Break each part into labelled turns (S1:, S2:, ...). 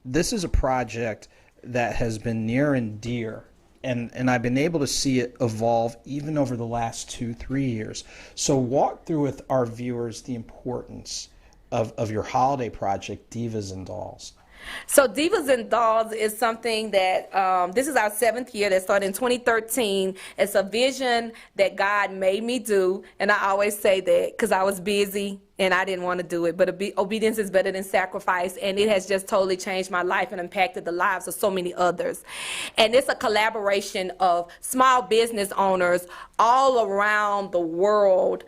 S1: this is a project that has been near and dear, and I've been able to see it evolve even over the last 2, 3 years. So walk through with our viewers the importance of your holiday project, Divas and Dolls.
S2: So Divas and Dolls is something that, this is our 7th year, that started in 2013. It's a vision that God made me do, and I always say that because I was busy and I didn't want to do it, but obedience is better than sacrifice, and it has just totally changed my life and impacted the lives of so many others. And it's a collaboration of small business owners all around the world,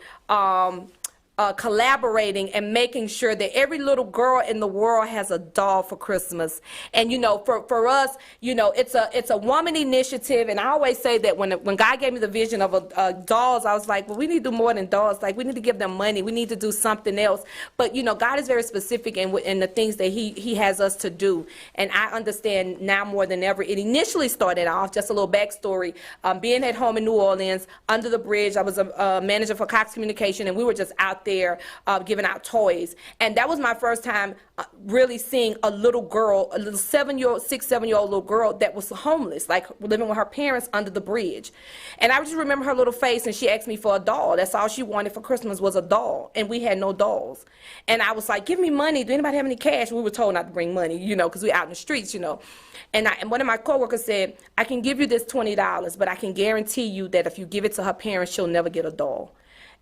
S2: collaborating and making sure that every little girl in the world has a doll for Christmas. And for us, it's a woman initiative. And I always say that when God gave me the vision of dolls, I was like, well, we need to do more than dolls. Like, we need to give them money. We need to do something else. But God is very specific in the things that He has us to do. And I understand now more than ever. It initially started off, just a little backstory, being at home in New Orleans under the bridge. I was a manager for Cox Communication, and we were just out there giving out toys. And that was my first time really seeing a little girl, a little 6, 7-year-old little girl that was homeless, like living with her parents under the bridge. And I just remember her little face, and she asked me for a doll. That's all she wanted for Christmas was a doll, and we had no dolls. And I was like, give me money. Do anybody have any cash? We were told not to bring money, because we're out in the streets, And one of my coworkers said, I can give you this $20, but I can guarantee you that if you give it to her parents, she'll never get a doll.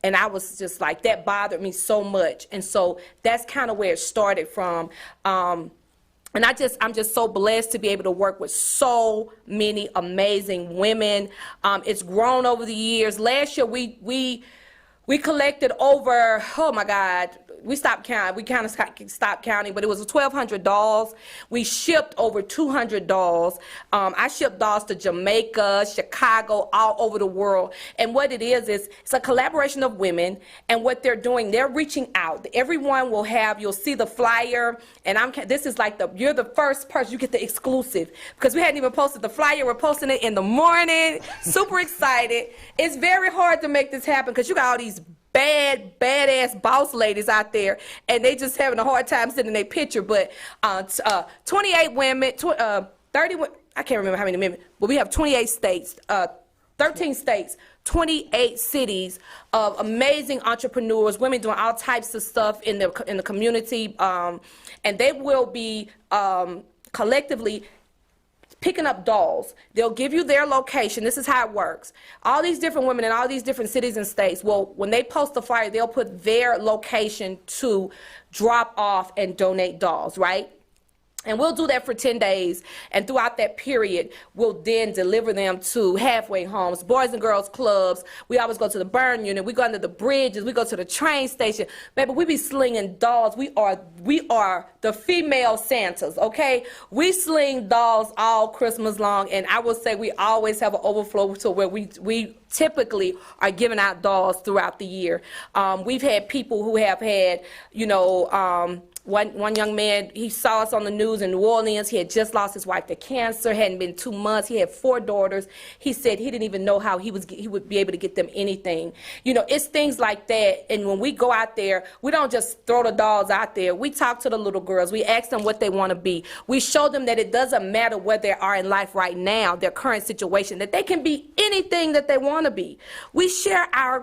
S2: And I was just like, that bothered me so much. And so that's kind of where it started from. And I'm just so blessed to be able to work with so many amazing women. It's grown over the years. Last year, we collected over, oh my God, we stopped counting. We kind of stopped counting, but it was 1,200 dolls. We shipped over 200 dolls. I shipped dolls to Jamaica, Chicago, all over the world. And what it is it's a collaboration of women, and what they're doing, they're reaching out. Everyone will have, you'll see the flyer, and this is like you're the first person, you get the exclusive, because we hadn't even posted the flyer. We're posting it in the morning, super excited. It's very hard to make this happen because you got all these badass boss ladies out there, and they just having a hard time sitting in their picture. But 28 women, 30, I can't remember how many women, but we have 28 states, 13 states, 28 cities of amazing entrepreneurs, women doing all types of stuff in the community, and they will be collectively picking up dolls. They'll give you their location. This is how it works. All these different women in all these different cities and states, well, when they post the flyer, they'll put their location to drop off and donate dolls, right? And we'll do that for 10 days, and throughout that period, we'll then deliver them to halfway homes, boys and girls clubs. We always go to the burn unit. We go under the bridges. We go to the train station. Baby, we be slinging dolls. We are the female Santas, okay? We sling dolls all Christmas long, and I will say we always have an overflow to where we typically are giving out dolls throughout the year. We've had people who have had, one young man, he saw us on the news in New Orleans. He had just lost his wife to cancer, hadn't been 2 months. He had 4 daughters. He said he didn't even know how he would be able to get them anything. It's things like that. And when we go out there, we don't just throw the dolls out there. We talk to the little girls. We ask them what they want to be. We show them that it doesn't matter where they are in life right now, their current situation, that they can be anything that they want to be. We share our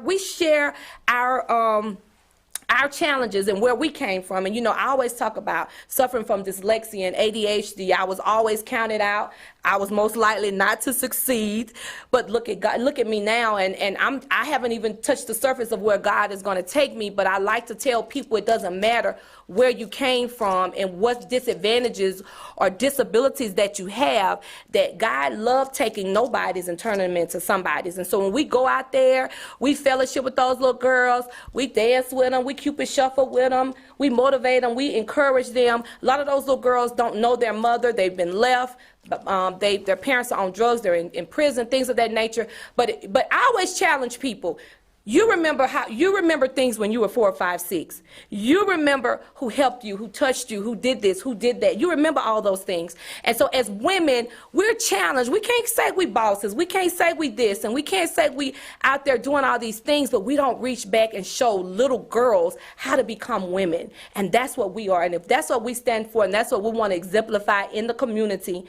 S2: challenges and where we came from. And I always talk about suffering from dyslexia and ADHD. I was always counted out. I was most likely not to succeed. But look at God, look at me now, and I haven't even touched the surface of where God is going to take me. But I like to tell people it doesn't matter where you came from and what disadvantages or disabilities that you have, that God loves taking nobodies and turning them into somebodies. And so when we go out there, we fellowship with those little girls, we dance with them, we Cupid shuffle with them, we motivate them, we encourage them. A lot of those little girls don't know their mother, they've been left. Their parents are on drugs, they're in prison, things of that nature. But I always challenge people. You remember things when you were 4, 5, 6. You remember who helped you, who touched you, who did this, who did that. You remember all those things. And so as women, we're challenged. We can't say we bosses. We can't say we this, and we can't say we out there doing all these things, but we don't reach back and show little girls how to become women. And that's what we are. And if that's what we stand for, and that's what we want to exemplify in the community,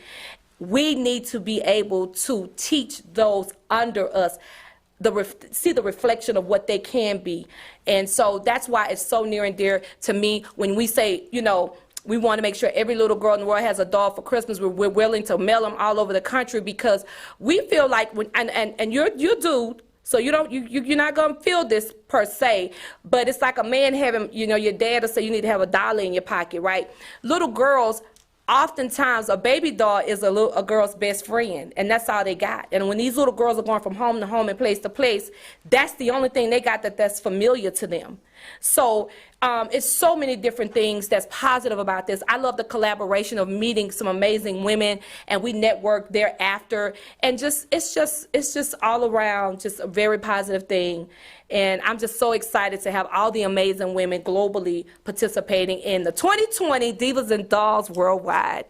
S2: we need to be able to teach those under us see the reflection of what they can be. And so that's why it's so near and dear to me when we say, you know, we want to make sure every little girl in the world has a doll for Christmas. We're willing to mail them all over the country because we feel like, and you're dude, so you're not going to feel this per se, but it's like a man having, you know, your dad will say you need to have a dollar in your pocket, right? Little girls, oftentimes a baby doll is a girl's best friend, and that's all they got. And when these little girls are going from home to home and place to place, that's the only thing they got that's familiar to them. So it's so many different things that's positive about this. I love the collaboration of meeting some amazing women, and we network thereafter, and it's just all around just a very positive thing. And I'm just so excited to have all the amazing women globally participating in the 2020 Divas and Dolls Worldwide.